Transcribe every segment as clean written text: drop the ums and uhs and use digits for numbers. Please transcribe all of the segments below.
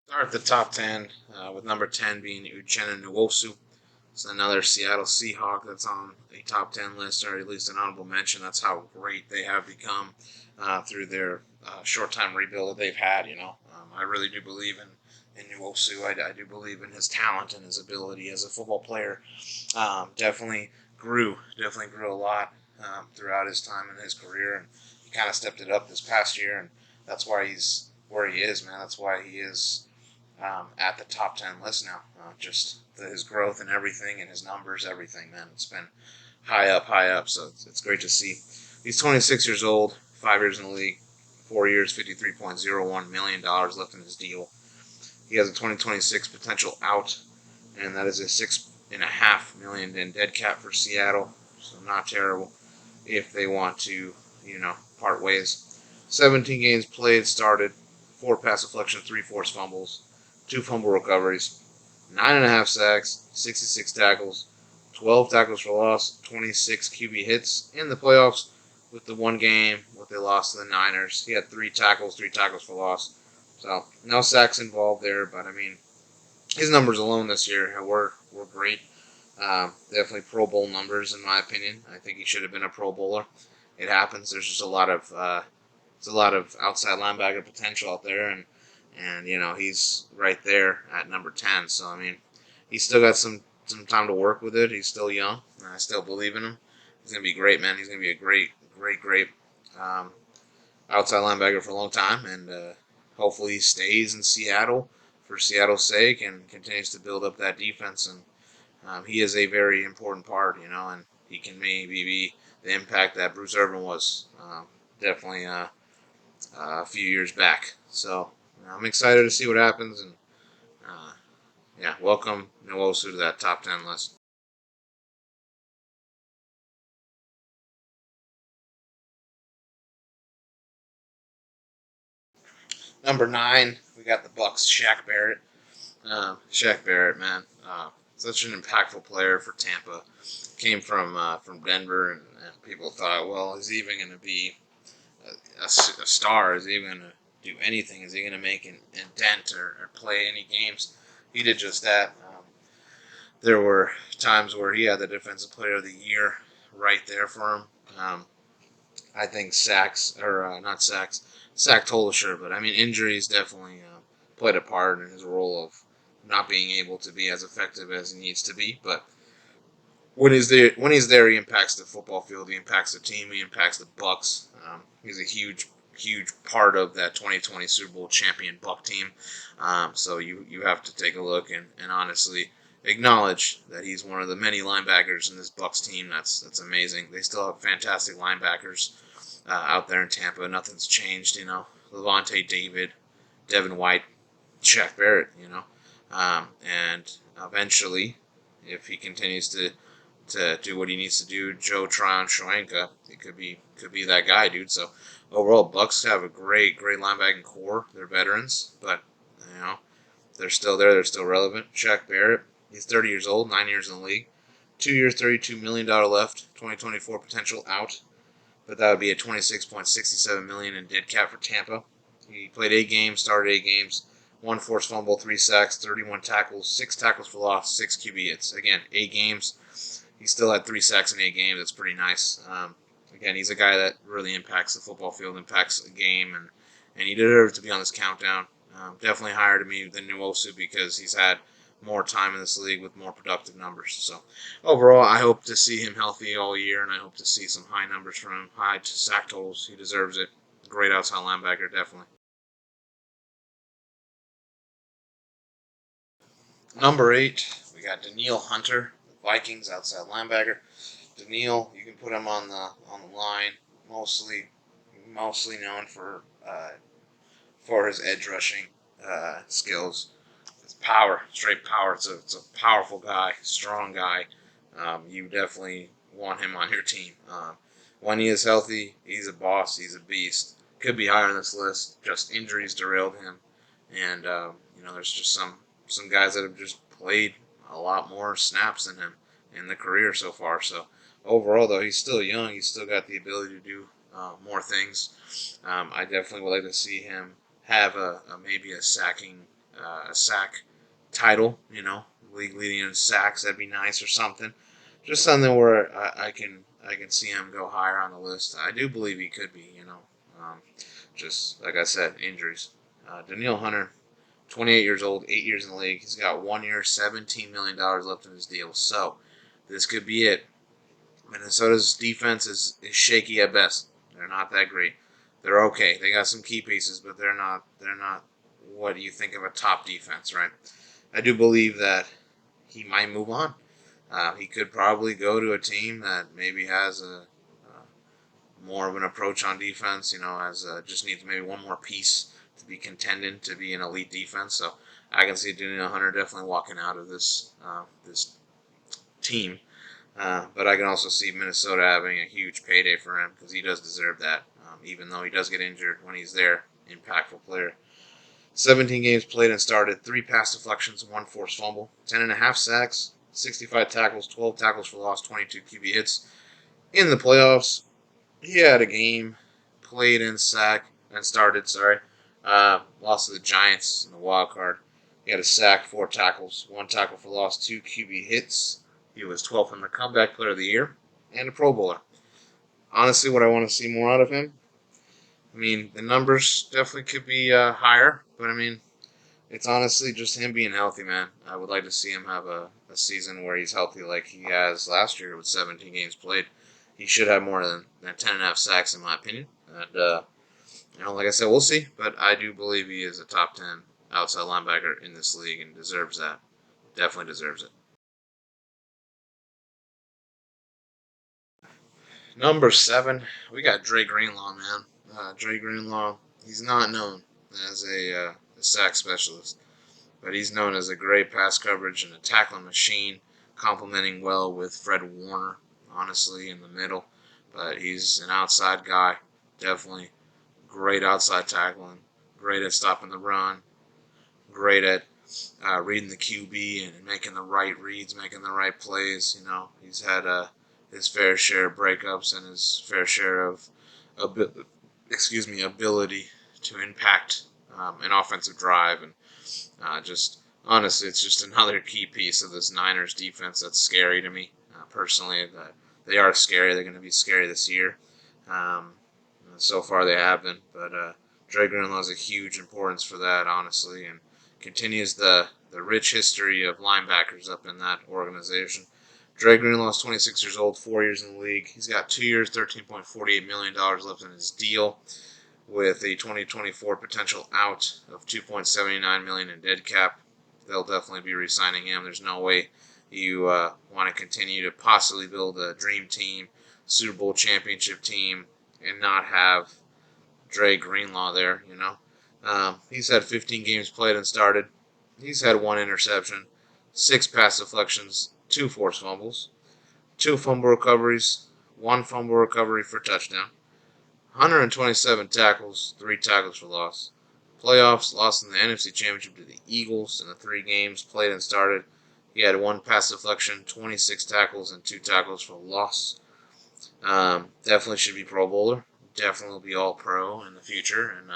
Start the top 10 with number 10 being Uchenna Nwosu. It's another Seattle Seahawk that's on a top 10 list, or at least an honorable mention. That's how great they have become through their short time rebuild that they've had. I really do believe in Nwosu. I do believe in his talent and his ability as a football player. Definitely grew a lot throughout his time in his career, and he kind of stepped it up this past year, and that's why he's where he is, man. That's why he is at the top 10 list now. Just his growth and everything, and his numbers, everything, man. It's been high up, high up. So it's great to see. He's 26 years old, 5 years in the league, 4 years, $53.01 million left in his deal. He has a 2026 potential out, and that is a $6.5 million in dead cap for Seattle. So not terrible if they want to, part ways. 17 games played, started, 4 pass deflections, 3 forced fumbles, 2 fumble recoveries, 9.5 sacks, 66 tackles, 12 tackles for loss, 26 QB hits in the playoffs. With the one game what they lost to the Niners, he had 3 tackles, 3 tackles for loss. So no sacks involved there, but I mean his numbers alone this year were great. Definitely Pro Bowl numbers in my opinion. I think he should have been a Pro Bowler. It happens. There's just a lot of outside linebacker potential out there, and he's right there at number 10. So I mean, he's still got some time to work with it. He's still young, and I still believe in him. He's gonna be great, man. He's gonna be a great um, outside linebacker for a long time, and hopefully he stays in Seattle for Seattle's sake and continues to build up that defense. And he is a very important part, and he can maybe be the impact that Bruce Irvin was definitely a few years back. So I'm excited to see what happens, and uh, yeah, welcome Nwosu to that top 10 list. Number 9, we got the Bucks. Shaq Barrett. Shaq Barrett, man, such an impactful player for Tampa. Came from Denver, and people thought, well, is he even going to be a star? Is he even going to do anything? Is he going to make an dent or play any games? He did just that. There were times where he had the Defensive Player of the Year right there for him. I think sacks, or not sacks, sack total sure, but I mean injuries definitely played a part in his role of not being able to be as effective as he needs to be. But when he's there, he impacts the football field. He impacts the team. He impacts the Bucks. He's a huge part of that 2020 Super Bowl champion Buck team. So you have to take a look and honestly acknowledge that he's one of the many linebackers in this Bucks team. That's amazing. They still have fantastic linebackers out there in Tampa. Nothing's changed. Levante David, Devin White, Shaq Barrett. And eventually, if he continues to do what he needs to do, Joe Tryon Shoenka, it could be that guy, dude. So overall, Bucks have a great linebacking core. They're veterans, but you know they're still there. They're still relevant. Shaq Barrett, he's 30 years old, 9 years in the league, 2 years, $32 million left, 2024 potential out, but that would be a 26.67 million in dead cap for Tampa. He played 8 games, started 8 games, 1 forced fumble, 3 sacks, 31 tackles, 6 tackles for loss, 6 QB hits. Again, 8 games. He still had 3 sacks in 8 games. That's pretty nice. Again, he's a guy that really impacts the football field, impacts the game, and he deserves to be on this countdown. Definitely higher to me than Nwosu because he's had more time in this league with more productive numbers. So overall, I hope to see him healthy all year, and I hope to see some high numbers from him, high sack totals. He deserves it. Great outside linebacker, definitely. Number 8, we got Danielle Hunter, the Vikings outside linebacker. Danielle, you can put him on the line, mostly mostly known for his edge rushing skills. It's power, straight power. It's a powerful guy, strong guy. You definitely want him on your team. When he is healthy, he's a boss. He's a beast. Could be higher on this list. Just injuries derailed him, and there's just some guys that have just played a lot more snaps than him in the career so far. So overall, though, he's still young. He's still got the ability to do more things. I definitely would like to see him have maybe a sacking a sack title, league leading in sacks. That'd be nice or something. Just something where I can see him go higher on the list. I do believe he could be. Just like I said, injuries. Danielle Hunter, 28 years old, 8 years in the league. He's got 1 year, $17 million left in his deal. So this could be it. Minnesota's defense is shaky at best. They're not that great. They're okay. They got some key pieces, but they're not what you think of a top defense, right? I do believe that he might move on. He could probably go to a team that maybe has more of an approach on defense. As just needs maybe one more piece to be contending to be an elite defense. So I can see Danielle Hunter definitely walking out of this team. But I can also see Minnesota having a huge payday for him because he does deserve that. Even though he does get injured when he's there, impactful player. 17 games played and started, 3 pass deflections, 1 forced fumble, 10.5 sacks, 65 tackles, 12 tackles for loss, 22 QB hits. In the playoffs, he had a game, played and started. Lost to the Giants in the wild card. He had a sack, 4 tackles, 1 tackle for loss, 2 QB hits. He was 12th in the comeback player of the year and a Pro Bowler. Honestly, what I want to see more out of him, the numbers definitely could be higher, but it's honestly just him being healthy, man. I would like to see him have a season where he's healthy like he has last year with 17 games played. He should have more than 10.5 sacks, in my opinion. And, like I said, we'll see. But I do believe he is a top 10 outside linebacker in this league and deserves that. Definitely deserves it. Number 7, we got Dre Greenlaw, man. Dre Greenlaw, he's not known as a sack specialist, but he's known as a great pass coverage and a tackling machine, complementing well with Fred Warner, honestly, in the middle. But he's an outside guy, definitely great outside tackling, great at stopping the run, great at reading the QB and making the right reads, making the right plays. He's had his fair share of breakups and his fair share of ability to impact an offensive drive. And just honestly, it's just another key piece of this Niners defense that's scary to me personally. They are scary. They're going to be scary this year. So far, they have been. But Dre Greenlaw has a huge importance for that, honestly, and continues the rich history of linebackers up in that organization. Dre Greenlaw is 26 years old, 4 years in the league. He's got 2 years, $13.48 million left in his deal, with a 2024 potential out of $2.79 million in dead cap. They'll definitely be re-signing him. There's no way you want to continue to possibly build a dream team, Super Bowl championship team, and not have Dre Greenlaw there. He's had 15 games played and started. He's had 1 interception, 6 pass deflections, 2 forced fumbles, 2 fumble recoveries, 1 fumble recovery for touchdown, 127 tackles, 3 tackles for loss. Playoffs, lost in the NFC Championship to the Eagles in the 3 games played and started. He had 1 pass deflection, 26 tackles, and 2 tackles for loss. Definitely should be Pro Bowler. Definitely will be All Pro in the future. And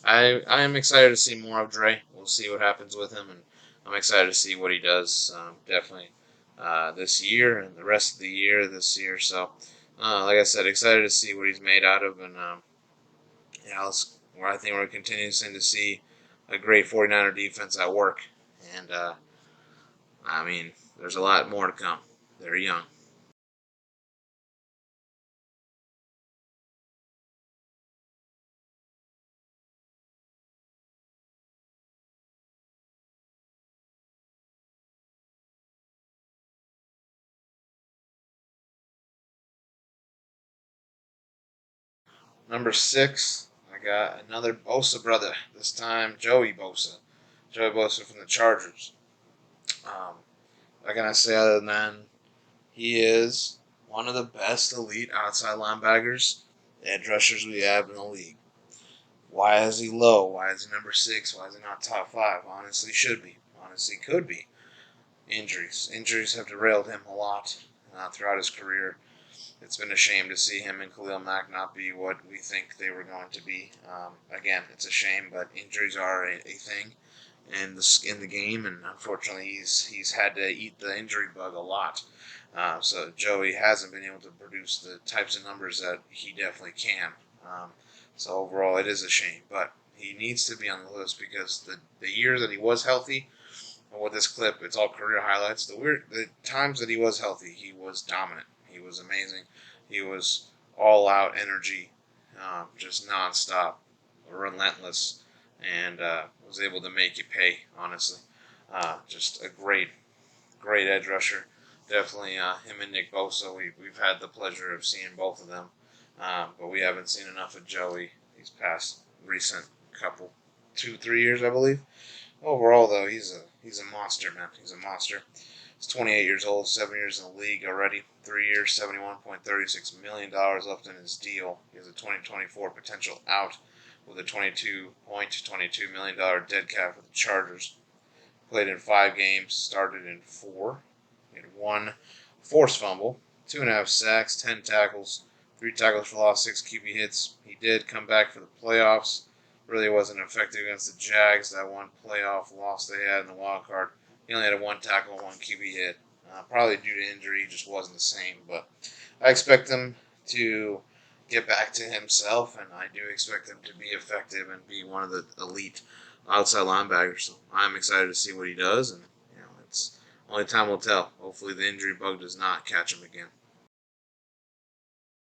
I am excited to see more of Dre. We'll see what happens with him, and I'm excited to see what he does. Definitely this year and the rest of the year this year. So, like I said, excited to see what he's made out of, and I think we're continuing to see a great 49er defense at work. And there's a lot more to come. They're young. Number 6, I got another Bosa brother. This time, Joey Bosa. Joey Bosa from the Chargers. What can I say other than he is one of the best elite outside linebackers, edge rushers we have in the league. Why is he low? Why is he number 6? Why is he not top 5? Honestly, should be. Honestly, could be. Injuries. Injuries have derailed him a lot throughout his career. It's been a shame to see him and Khalil Mack not be what we think they were going to be. Again, it's a shame, but injuries are a thing in the game, and unfortunately he's had to eat the injury bug a lot. So Joey hasn't been able to produce the types of numbers that he definitely can. So overall, it is a shame, but he needs to be on the list because the year that he was healthy, and with this clip, it's all career highlights. The times that he was healthy, he was dominant. He was amazing. He was all out energy, just nonstop, relentless, and was able to make it pay. Honestly, just a great edge rusher. Definitely him and Nick Bosa. We've had the pleasure of seeing both of them, but we haven't seen enough of Joey these past recent couple 2 3 years, I believe. Overall, though, he's a monster, man. He's a monster. He's 28 years old, 7 years in the league already. 3 years, $71.36 million left in his deal. He has a 2024 potential out with a $22.22 million dead cap for the Chargers. Played in 5 games, started in 4. He had 1 forced fumble, 2.5 sacks, 10 tackles, 3 tackles for loss, 6 QB hits. He did come back for the playoffs. Really wasn't effective against the Jags. That one playoff loss they had in the wild card. He only had a 1 tackle, 1 QB hit. Probably due to injury, he just wasn't the same. But I expect him to get back to himself, and I do expect him to be effective and be one of the elite outside linebackers. So I'm excited to see what he does, and it's only time will tell. Hopefully, the injury bug does not catch him again.